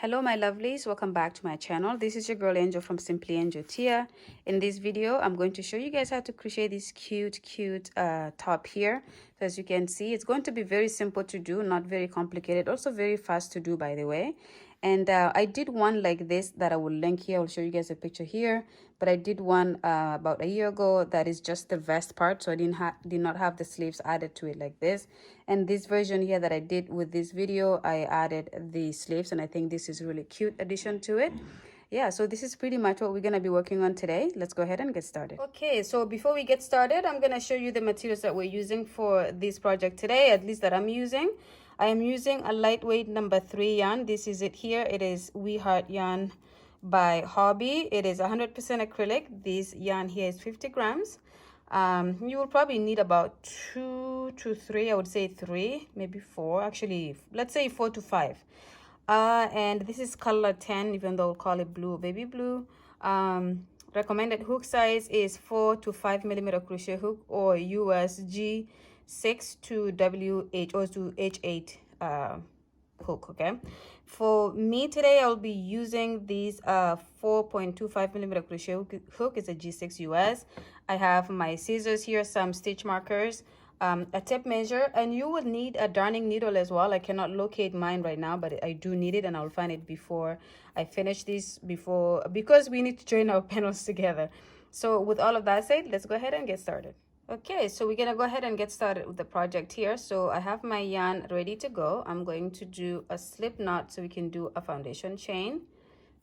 Hello my lovelies, welcome back to my channel. This is your girl Angel from Simply Angel Tia. In this video I'm going to show you guys how to crochet this cute top here. So as you can see, it's going to be very simple to do, not very complicated, also very fast to do, by the way. And I did one like this that I will link here. I'll show you guys a picture here, but I did one about a year ago that is just the vest part, so I did not have the sleeves added to it like this. And this version here that I did with this video, I added the sleeves, and I think this is really cute addition to it. Yeah, so this is pretty much what we're going to be working on today. Let's go ahead and get started. Okay, so before we get started, I'm going to show you the materials that we're using for this project today, at least that I'm using. I am using a lightweight number 3 yarn. This is it here. It is We Heart yarn by Hobby. It is 100% acrylic. This yarn here is 50 grams. You will probably need about 2 to 3, I would say 3, maybe 4, actually let's say 4 to 5. And this is color 10, even though we'll call it blue, baby blue. Recommended hook size is 4 to 5 millimeter crochet hook, or USG 6 to WH or to H8 hook. Okay, for me today I'll be using these 4.25 millimeter crochet hook. It's a G6 US. I have my scissors here, some stitch markers, a tape measure, and you will need a darning needle as well. I cannot locate mine right now, but I do need it, and I'll find it before I finish this, because we need to join our panels together. So with all of that said, let's go ahead and get started. Okay, so we're gonna go ahead and get started with the project here. So I have my yarn ready to go. I'm going to do a slip knot so we can do a foundation chain.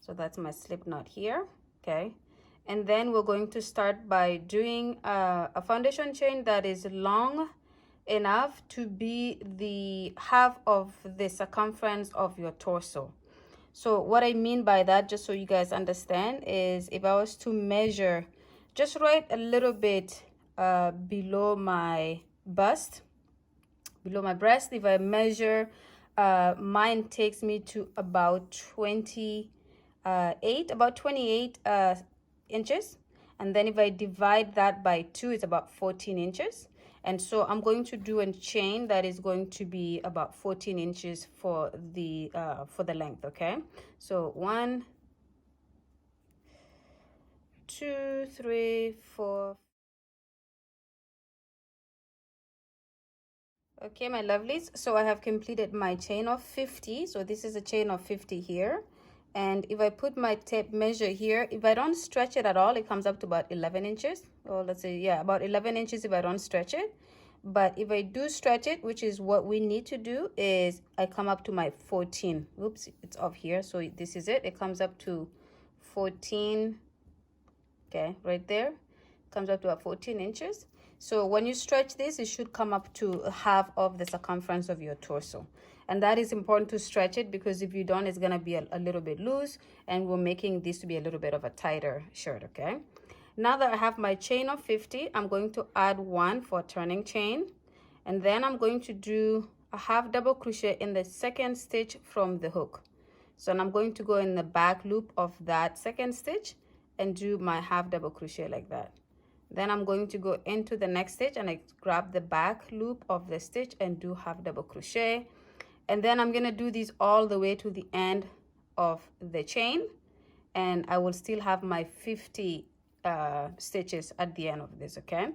So that's my slip knot here. Okay, and then we're going to start by doing a foundation chain that is long enough to be the half of the circumference of your torso. So what I mean by that, just so you guys understand, is if I was to measure just right a little bit below my breast, if I measure, mine takes me to about 28 inches, and then if I divide that by 2, it's about 14 inches. And so I'm going to do a chain that is going to be about 14 inches for the length. Okay, so 1, 2, 3, 4. Okay, my lovelies, so I have completed my chain of 50. So this is a chain of 50 here, and if I put my tape measure here, if I don't stretch it at all, it comes up to about 11 inches, or let's say, yeah, about 11 inches if I don't stretch it. But if I do stretch it, which is what we need to do, is I come up to my 14. Oops, it's off here. So this is it. It comes up to 14. Okay, right there. Comes up to about 14 inches. So when you stretch this, it should come up to half of the circumference of your torso. And that is important to stretch it, because if you don't, it's going to be a little bit loose, and we're making this to be a little bit of a tighter shirt. Okay, now that I have my chain of 50, I'm going to add 1 for turning chain, and then I'm going to do a half double crochet in the second stitch from the hook. So I'm going to go in the back loop of that second stitch and do my half double crochet like that. Then I'm going to go into the next stitch, and I grab the back loop of the stitch and do half double crochet. And then I'm going to do these all the way to the end of the chain, and I will still have my 50 stitches at the end of this. Okay,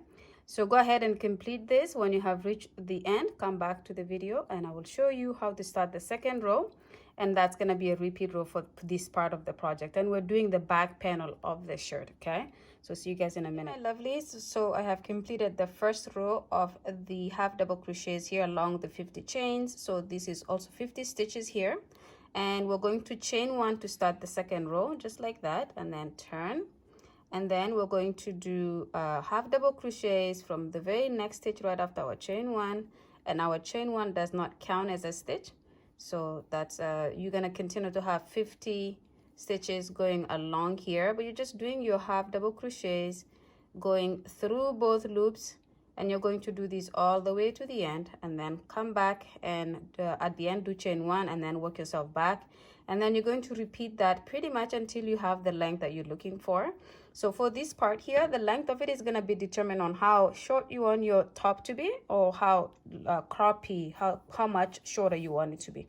so go ahead and complete this. When you have reached the end, come back to the video and I will show you how to start the second row, and that's going to be a repeat row for this part of the project, and we're doing the back panel of the shirt. Okay, so see you guys in a minute, my lovelies. So I have completed the first row of the half double crochets here along the 50 chains. So this is also 50 stitches here, and we're going to chain 1 to start the second row, just like that, and then turn. And then we're going to do half double crochets from the very next stitch right after our chain 1, and our chain 1 does not count as a stitch. So that's you're gonna continue to have 50 stitches going along here, but you're just doing your half double crochets going through both loops, and you're going to do these all the way to the end, and then come back and at the end do chain 1 and then work yourself back, and then you're going to repeat that pretty much until you have the length that you're looking for. So for this part here, the length of it is going to be determined on how short you want your top to be, or how croppy, how much shorter you want it to be.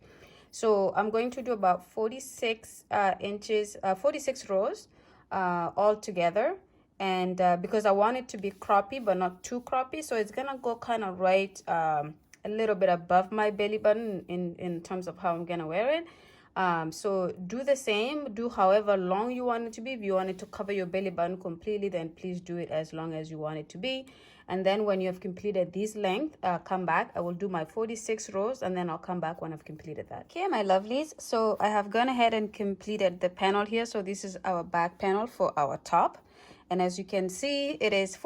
So I'm going to do about 46 inches, 46 rows all together. And because I want it to be croppy but not too croppy, so it's gonna go kind of right a little bit above my belly button in terms of how I'm gonna wear it. So do the same, do however long you want it to be. If you want it to cover your belly button completely, then please do it as long as you want it to be. And then when you have completed this length, come back. I will do my 46 rows, and then I'll come back when I've completed that. Okay, my lovelies, so I have gone ahead and completed the panel here. So this is our back panel for our top. And as you can see, it is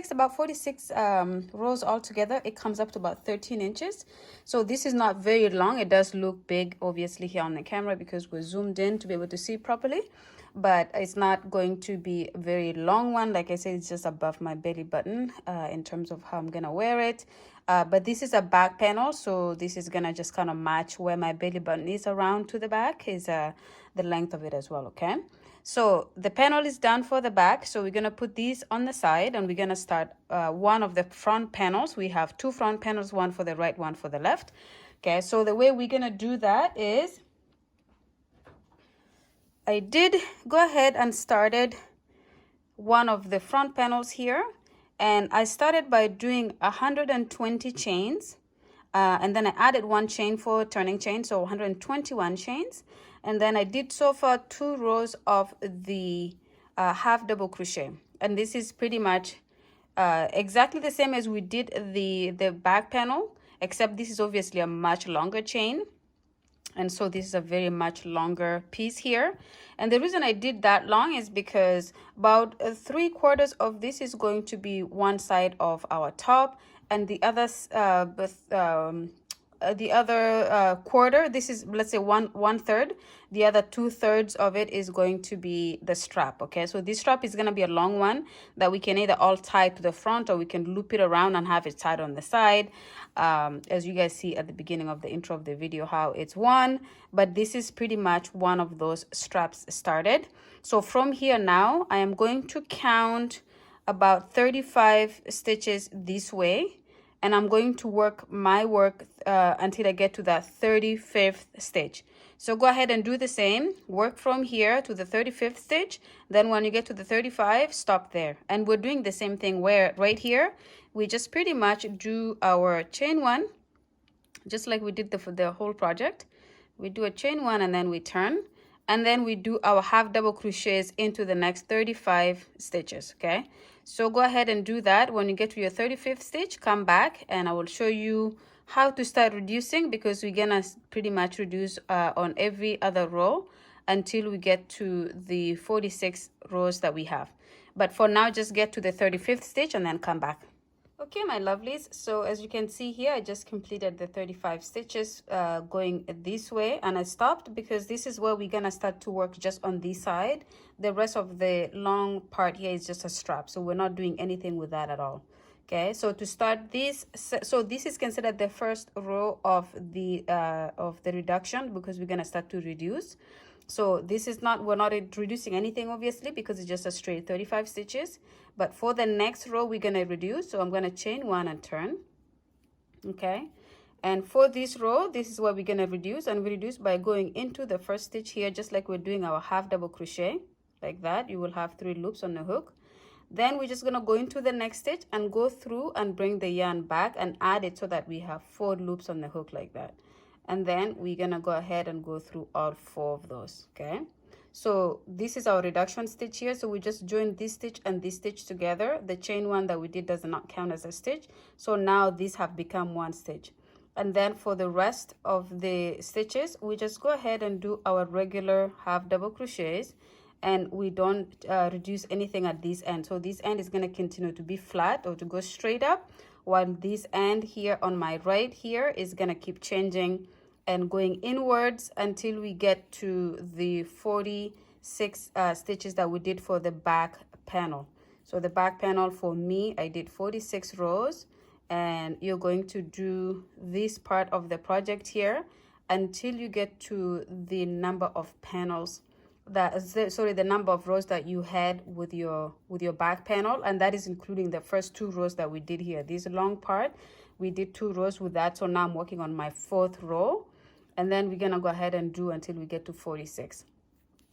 about 46 rows altogether. It comes up to about 13 inches. So this is not very long. It does look big, obviously, here on the camera because we're zoomed in to be able to see properly. But it's not going to be a very long one. Like I said, it's just above my belly button in terms of how I'm going to wear it. But this is a back panel, so this is going to just kind of match where my belly button is around to the back is the length of it as well, okay? So the panel is done for the back. So we're going to put these on the side, and we're going to start one of the front panels. We have two front panels, one for the right, one for the left. Okay, so the way we're going to do that is I did go ahead and started one of the front panels here, and I started by doing 120 chains. And then I added one chain for turning chain, so 121 chains. And then I did so far 2 rows of the half double crochet. And this is pretty much exactly the same as we did the back panel, except this is obviously a much longer chain. And so this is a very much longer piece here. And the reason I did that long is because about 3/4 of this is going to be one side of our top, and the other quarter, this is, let's say, one third, the other 2/3 of it is going to be the strap. Okay, so this strap is going to be a long one that we can either all tie to the front, or we can loop it around and have it tied on the side, as you guys see at the beginning of the intro of the video how it's one. But this is pretty much one of those straps started. So from here now I am going to count about 35 stitches this way, and I'm going to work my work until I get to that 35th stitch. So go ahead and do the same. Work from here to the 35th stitch. Then when you get to the 35, stop there. And we're doing the same thing where right here, we just pretty much do our chain one, just like we did the whole project. We do a chain one and then we turn. And then we do our half double crochets into the next 35 stitches, okay? So go ahead and do that. When you get to your 35th stitch, come back and I will show you how to start reducing, because we're gonna pretty much reduce on every other row until we get to the 46 rows that we have. But for now, just get to the 35th stitch and then come back. Okay, my lovelies, so as you can see here, I just completed the 35 stitches going this way, and I stopped because this is where we're gonna start to work just on this side. The rest of the long part here is just a strap, so we're not doing anything with that at all. Okay, so to start this, so this is considered the first row of the reduction, because we're gonna start to reduce. So this is not, we're not reducing anything obviously, because it's just a straight 35 stitches. But for the next row, we're gonna reduce. So I'm gonna chain one and turn. Okay, and for this row, this is where we're gonna reduce, and we reduce by going into the first stitch here, just like we're doing our half double crochet, like that. You will have 3 loops on the hook. Then we're just gonna go into the next stitch and go through and bring the yarn back and add it so that we have 4 loops on the hook like that. And then we're gonna go ahead and go through all 4 of those. Okay, so this is our reduction stitch here. So we just join this stitch and this stitch together. The chain one that we did does not count as a stitch, so now these have become one stitch. And then for the rest of the stitches, we just go ahead and do our regular half double crochets, and we don't reduce anything at this end. So this end is going to continue to be flat or to go straight up, while this end here on my right here is going to keep changing and going inwards until we get to the 46 stitches that we did for the back panel. So the back panel for me, I did 46 rows, and you're going to do this part of the project here until you get to the number of panels the number of rows that you had with your back panel, and that is including the first 2 rows that we did here. This long part, we did 2 rows with that. So now I'm working on my 4th row, and then we're gonna go ahead and do until we get to 46.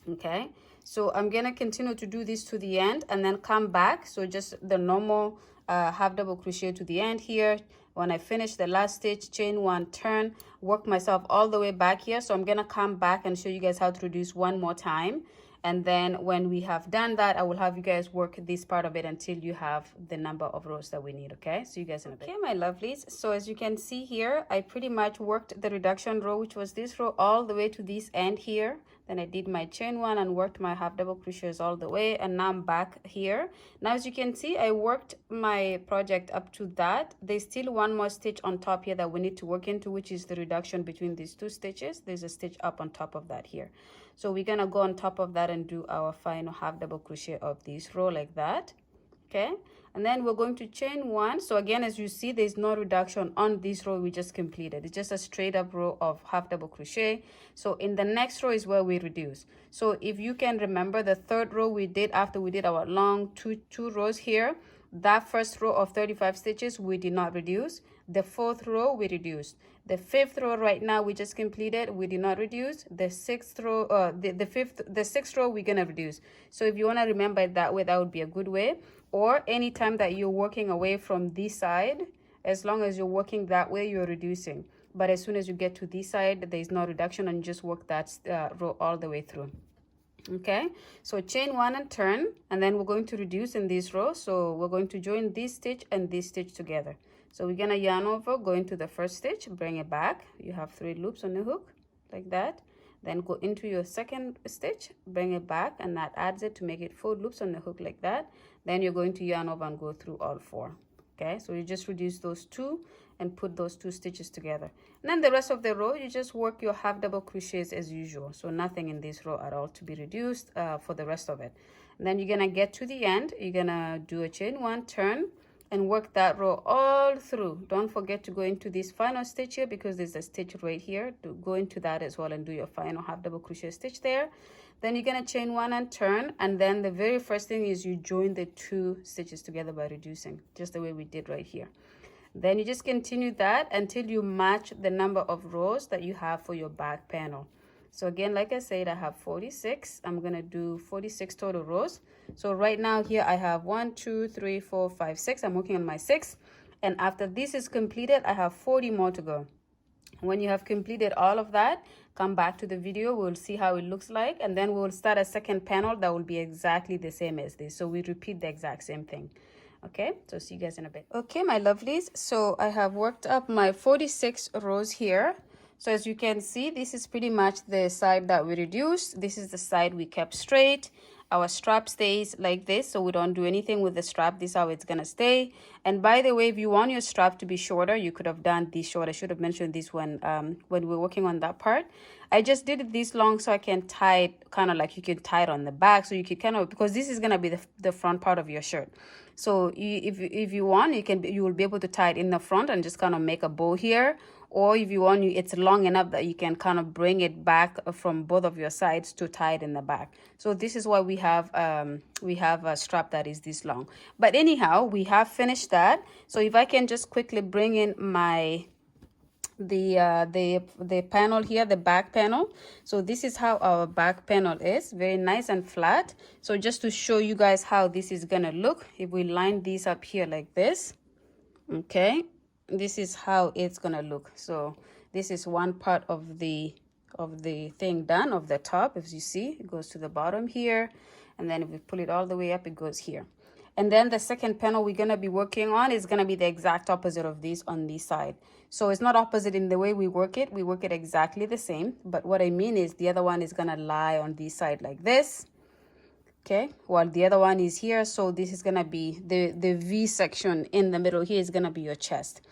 Okay, so I'm gonna continue to do this to the end and then come back. So just the normal half double crochet to the end here. When I finish the last stitch, chain one, turn, work myself all the way back here. So I'm gonna come back and show you guys how to reduce one more time. And then when we have done that, I will have you guys work this part of it until you have the number of rows that we need. Okay, so you guys in a bit. Okay, my lovelies, so as you can see here, I pretty much worked the reduction row, which was this row, all the way to this end here. Then I did my chain one and worked my half double crochets all the way, and now I'm back here. Now as you can see, I worked my project up to that. There's still one more stitch on top here that we need to work into, which is the reduction between these two stitches. There's a stitch up on top of that here. So we're gonna go on top of that and do our final half double crochet of this row like that. Okay, and then we're going to chain one. So again, as you see, there's no reduction on this row we just completed. It's just a straight up row of half double crochet. So in the next row is where we reduce. So if you can remember, the third row we did after we did our long two rows here, that first row of 35 stitches we did not reduce. The fourth row we reduced. The fifth row right now we just completed, we did not reduce. The sixth row, the sixth row we're gonna reduce. So if you want to remember it that way, that would be a good way. Or anytime that you're working away from this side, as long as you're working that way, you're reducing. But as soon as you get to this side, there's no reduction, and you just work that row all the way through. Okay, so chain one and turn, and then we're going to reduce in this row. So we're going to join this stitch and this stitch together. So we're gonna yarn over, go into the first stitch, bring it back. You have 3 loops on the hook like that. Then go into your second stitch, bring it back, and that adds it to make it 4 loops on the hook like that. Then you're going to yarn over and go through all 4. Okay, so you just reduce those 2 and put those 2 stitches together. And then the rest of the row, you just work your half double crochets as usual. So nothing in this row at all to be reduced for the rest of it. And then you're gonna get to the end, you're gonna do a chain one, turn, and work that row all through. Don't forget to go into this final stitch here, because there's a stitch right here. To go into that as well and do your final half double crochet stitch there. Then you're gonna chain one and turn, and then the very first thing is you join the 2 stitches together by reducing, just the way we did right here. Then you just continue that until you match the number of rows that you have for your back panel. So again, like I said, I have 46. I'm gonna do 46 total rows. So right now here I have 1, 2, 3, 4, 5, 6. I'm working on my 6, and after this is completed, I have 40 more to go. When you have completed all of that, come back to the video. We'll see how it looks like, and then we'll start a second panel that will be exactly the same as this. So we repeat the exact same thing. Okay, so see you guys in a bit. Okay, my lovelies, so I have worked up my 46 rows here. So as you can see, this is pretty much the side that we reduced. This is the side we kept straight. Our strap stays like this, so we don't do anything with the strap. This is how it's gonna stay. And by the way, if you want your strap to be shorter, you could have done this short. I should have mentioned this when we were working on that part. I just did it this long so I can tie it kind of like you can tie it on the back, so you can kind of, because this is gonna be the front part of your shirt. So if you want, you will be able to tie it in the front and just kind of make a bow here. Or if you want, it's long enough that you can kind of bring it back from both of your sides to tie it in the back. So this is why we have a strap that is this long. But anyhow, we have finished that. So if I can just quickly bring in my the panel here, the back panel. So this is how our back panel is, very nice and flat. So just to show you guys how this is gonna look, if we line these up here like this, okay, this is how it's gonna look. So this is one part of the thing done, of the top. As you see, it goes to the bottom here, and then if we pull it all the way up, it goes here. And then the second panel we're gonna be working on is gonna be the exact opposite of this on this side. So it's not opposite in the way we work it exactly the same, but what I mean is the other one is gonna lie on this side like this, okay, while the other one is here. So this is gonna be the V section in the middle here is gonna be your chest.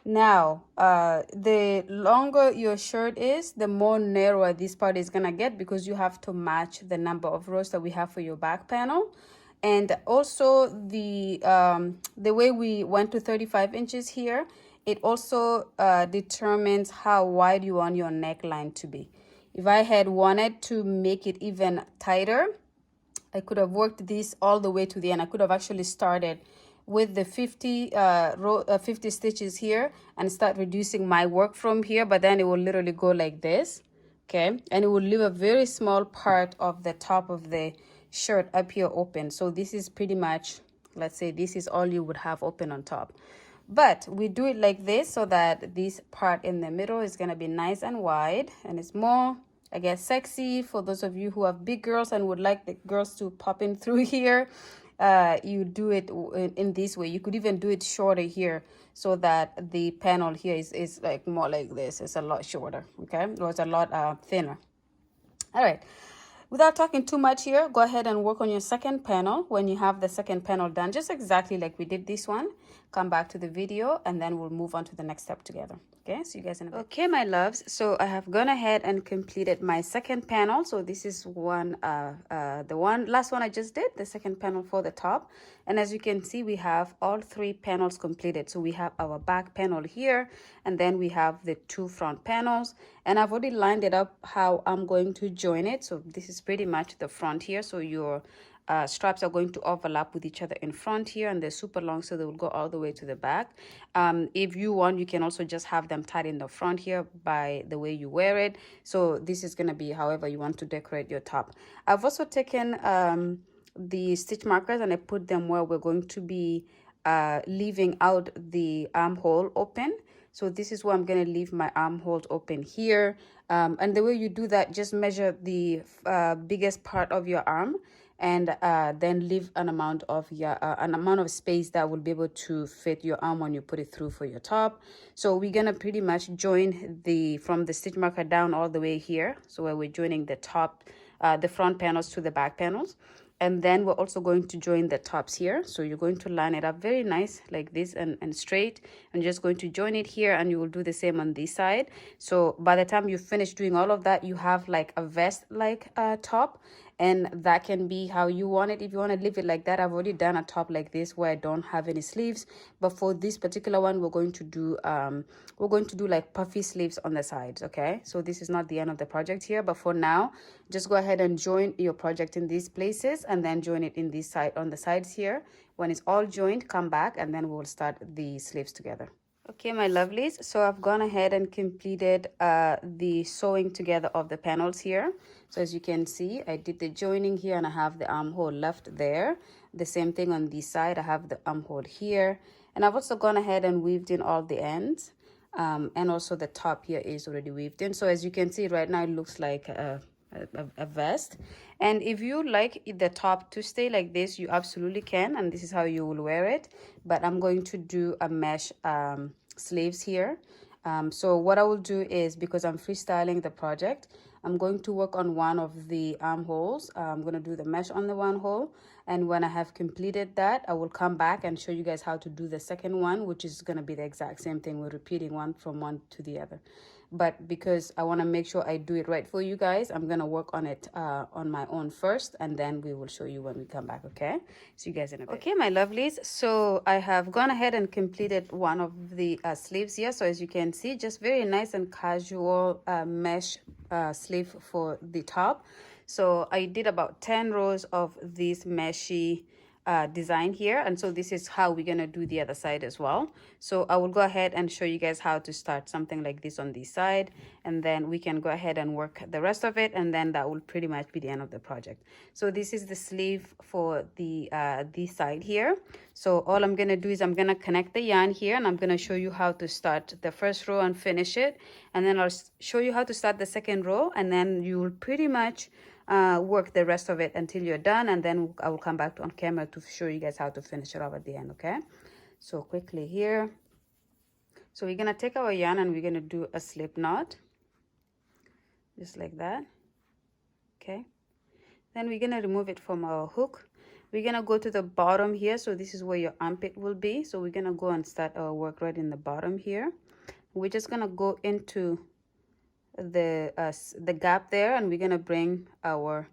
Now the longer your shirt is, the more narrower this part is gonna get, because you have to match the number of rows that we have for your back panel. And also the way we went to 35 inches here, it also determines how wide you want your neckline to be. If I had wanted to make it even tighter, I could have worked this all the way to the end. I could have actually started with the 50 stitches here and start reducing my work from here, but then it will literally go like this, okay? And it will leave a very small part of the top of the shirt up here open. So this is pretty much, let's say this is all you would have open on top. But we do it like this so that this part in the middle is going to be nice and wide, and it's more, I guess, sexy for those of you who have big girls and would like the girls to pop in through here. You do it in this way. You could even do it shorter here so that the panel here is like more like this. It's a lot shorter, okay? Or it's a lot thinner. All right. Without talking too much here, go ahead and work on your second panel. When you have the second panel done, just exactly like we did this one, come back to the video and then we'll move on to the next step together. Okay, see you guys in a bit. Okay, my loves, so I have gone ahead and completed my second panel. So this is the last one I just did, the second panel for the top. And as you can see, we have all 3 panels completed. So we have our back panel here, and then we have the 2 front panels. And I've already lined it up how I'm going to join it. So this is pretty much the front here. So your straps are going to overlap with each other in front here, and they're super long, so they will go all the way to the back. If you want, you can also just have them tied in the front here by the way you wear it. So this is going to be however you want to decorate your top. I've also taken the stitch markers and I put them where we're going to be leaving out the armhole open. So this is where I'm going to leave my armholes open here. And the way you do that, just measure the biggest part of your arm, and then leave an amount of space that will be able to fit your arm when you put it through for your top. So we're gonna pretty much join from the stitch marker down all the way here, so where we're joining the top, the front panels to the back panels. And then we're also going to join the tops here. So you're going to line it up very nice like this and straight, and just going to join it here, and you will do the same on this side. So by the time you finish doing all of that, you have like a vest like top, and that can be how you want it. If you want to leave it like that, I've already done a top like this where I don't have any sleeves, but for this particular one we're going to do like puffy sleeves on the sides. Okay, so this is not the end of the project here, but for now just go ahead and join your project in these places, and then join it in this side on the sides here. When it's all joined, come back and then we'll start the sleeves together. Okay, my lovelies, so I've gone ahead and completed the sewing together of the panels here. So as you can see, I did the joining here, and I have the armhole left there. The same thing on this side, I have the armhole here, and I've also gone ahead and weaved in all the ends, and also the top here is already weaved in. So as you can see right now, it looks like a vest. And if you like the top to stay like this, you absolutely can, and this is how you will wear it. But I'm going to do a mesh sleeves here. So what I will do is, because I'm freestyling the project, I'm going to work on one of the armholes. I'm going to do the mesh on the one hole, and when I have completed that, I will come back and show you guys how to do the second one, which is going to be the exact same thing. We're repeating one from one to the other. But because I want to make sure I do it right for you guys, I'm going to work on it on my own first, and then we will show you when we come back. Okay, see you guys in a bit. Okay, my lovelies, so I have gone ahead and completed one of the sleeves here. So as you can see, just very nice and casual mesh sleeve for the top. So I did about 10 rows of this meshy design here, and so this is how we're gonna do the other side as well. So I will go ahead and show you guys how to start something like this on this side, and then we can go ahead and work the rest of it, and then that will pretty much be the end of the project. So this is the sleeve for the this side here. So all I'm gonna do is I'm gonna connect the yarn here, and I'm gonna show you how to start the first row and finish it, and then I'll show you how to start the second row, and then you will pretty much work the rest of it until you're done, and then I will come back on camera to show you guys how to finish it off at the end. Okay, so quickly here, so we're gonna take our yarn and we're gonna do a slip knot just like that. Okay, then we're gonna remove it from our hook. We're gonna go to the bottom here, so this is where your armpit will be. So we're gonna go and start our work right in the bottom here. We're just gonna go into the gap there, and we're gonna bring our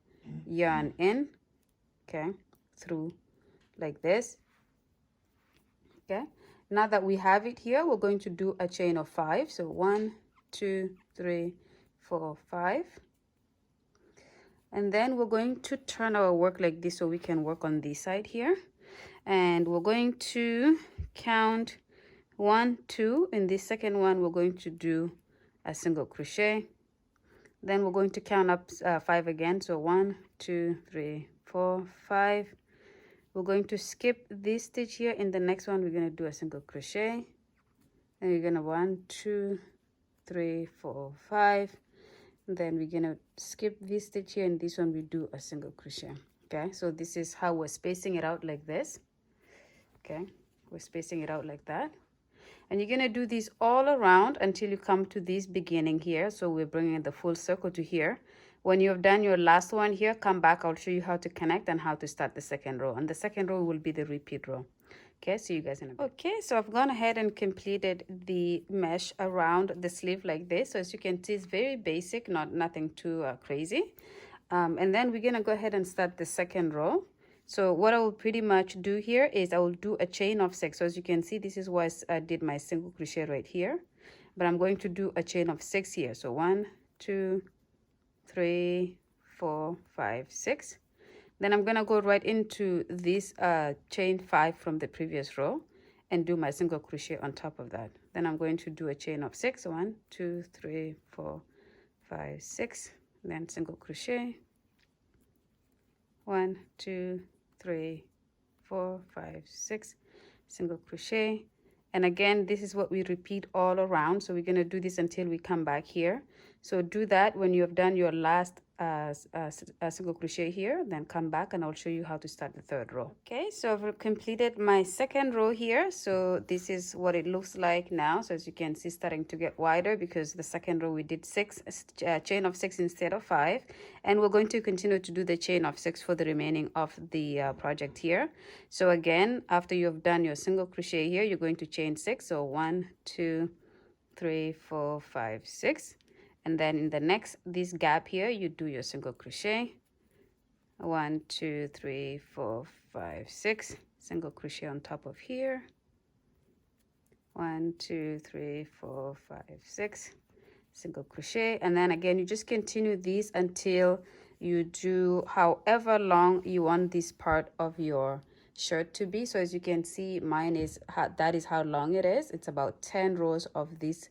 yarn in, okay, through like this. Okay, now that we have it here, we're going to do a chain of 5. So 1 2 3 4 5, and then we're going to turn our work like this so we can work on this side here. and we're going to count 1, 2. In this second one, we're going to do a single crochet. Then we're going to count up 5 again. So 1, 2, 3, 4, 5. We're going to skip this stitch here. In the next one, we're going to do a single crochet. And we're going to 1, 2, 3, 4, 5. Then we're going to skip this stitch here. And this one, we do a single crochet. Okay, so this is how we're spacing it out, like this. Okay, we're spacing it out like that. And you're going to do this all around until you come to this beginning here. So we're bringing the full circle to here. When you've done your last one here, come back. I'll show you how to connect and how to start the second row. And the second row will be the repeat row. Okay, see you guys in a bit. Okay, so I've gone ahead and completed the mesh around the sleeve like this. So as you can see, it's very basic, nothing too crazy. And then we're going to go ahead and start the second row. So what I will pretty much do here is I will do a chain of 6. So as you can see, this is why I did my single crochet right here. But I'm going to do a chain of 6 here. So 1, 2, 3, 4, 5, 6. Then I'm going to go right into this chain 5 from the previous row and do my single crochet on top of that. Then I'm going to do a chain of 6. 1, 2, 3, 4, 5, 6. Then single crochet. 1, 2, 3, 4, 5, 6, single crochet. And again, this is what we repeat all around. So we're going to do this until we come back here. So do that when you have done your last single crochet here, then come back and I'll show you how to start the third row. Okay, so I've completed my second row here. So this is what it looks like now. So as you can see, starting to get wider because the second row we did 6 chain of 6 instead of 5, and we're going to continue to do the chain of 6 for the remaining of the project here. So again, after you've done your single crochet here, you're going to chain 6. So 1, 2, 3, 4, 5, 6. And then in the next, this gap here, you do your single crochet. 1, 2, 3, 4, 5, 6. Single crochet on top of here. 1, 2, 3, 4, 5, 6. Single crochet. And then again, you just continue this until you do however long you want this part of your shirt to be. So as you can see, mine is that is how long it is. It's about 10 rows of this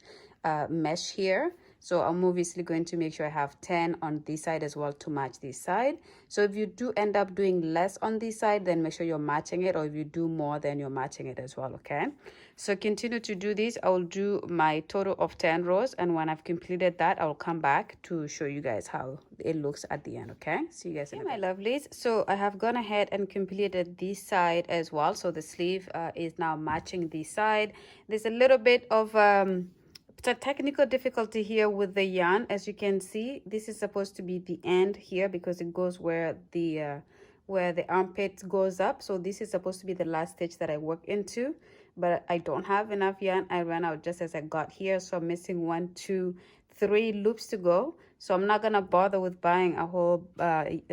mesh here. So I'm obviously going to make sure I have 10 on this side as well to match this side. So if you do end up doing less on this side, then make sure you're matching it, or if you do more, then you're matching it as well, okay? So continue to do this. I will do my total of 10 rows, and when I've completed that, I'll come back to show you guys how it looks at the end, okay? See you guys in a bit. My lovelies, so I have gone ahead and completed this side as well. So the sleeve is now matching this side. There's a little bit of it's a technical difficulty here with the yarn. As you can see, this is supposed to be the end here because it goes where the armpit goes up. So this is supposed to be the last stitch that I work into, but I don't have enough yarn. I ran out just as I got here, so I'm missing 1, 2, 3 loops to go. So I'm not gonna bother with buying a whole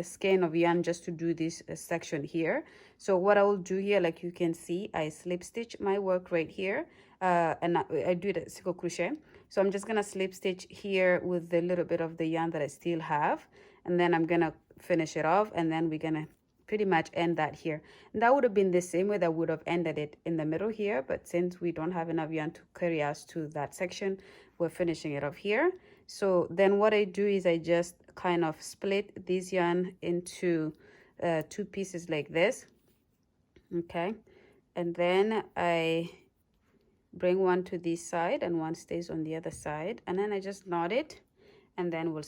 skein of yarn just to do this section here. So what I will do here, like you can see, I slip stitch my work right here. And I do the single crochet. So I'm just gonna slip stitch here with the little bit of the yarn that I still have, and then I'm gonna finish it off, and then we're gonna pretty much end that here. And that would have been the same way that would have ended it in the middle here, but since we don't have enough yarn to carry us to that section, we're finishing it off here. So then what I do is I just kind of split this yarn into 2 pieces like this, okay? And then I bring one to this side and one stays on the other side, and then I just knot it, and then we'll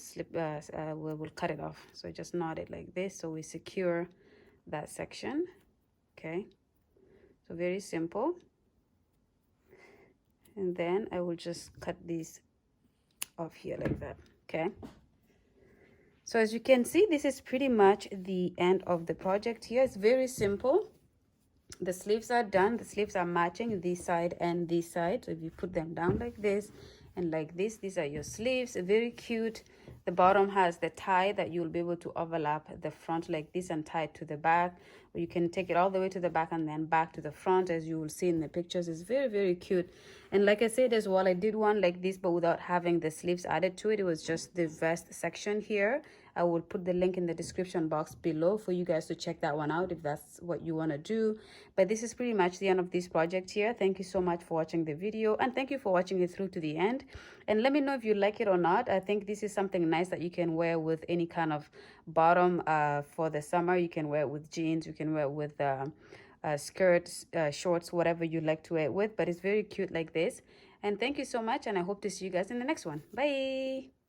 we'll cut it off. So I just knot it like this so we secure that section, okay? So very simple. And then I will just cut these off here like that, okay? So as you can see, this is pretty much the end of the project here. It's very simple. The sleeves are done. The sleeves are matching this side and this side. So if you put them down like this and like this, these are your sleeves. Very cute. The bottom has the tie that you'll be able to overlap the front like this and tie it to the back. Or you can take it all the way to the back and then back to the front, as you will see in the pictures. It's very, very cute. And like I said as well, I did one like this, but without having the sleeves added to it. It was just the vest section here. I will put the link in the description box below for you guys to check that one out if that's what you want to do. But this is pretty much the end of this project here. Thank you so much for watching the video, and thank you for watching it through to the end. And let me know if you like it or not. I think this is something nice that you can wear with any kind of bottom for the summer. You can wear it with jeans, you can wear it with skirts, shorts, whatever you like to wear it with, but it's very cute like this. And thank you so much, and I hope to see you guys in the next one. Bye.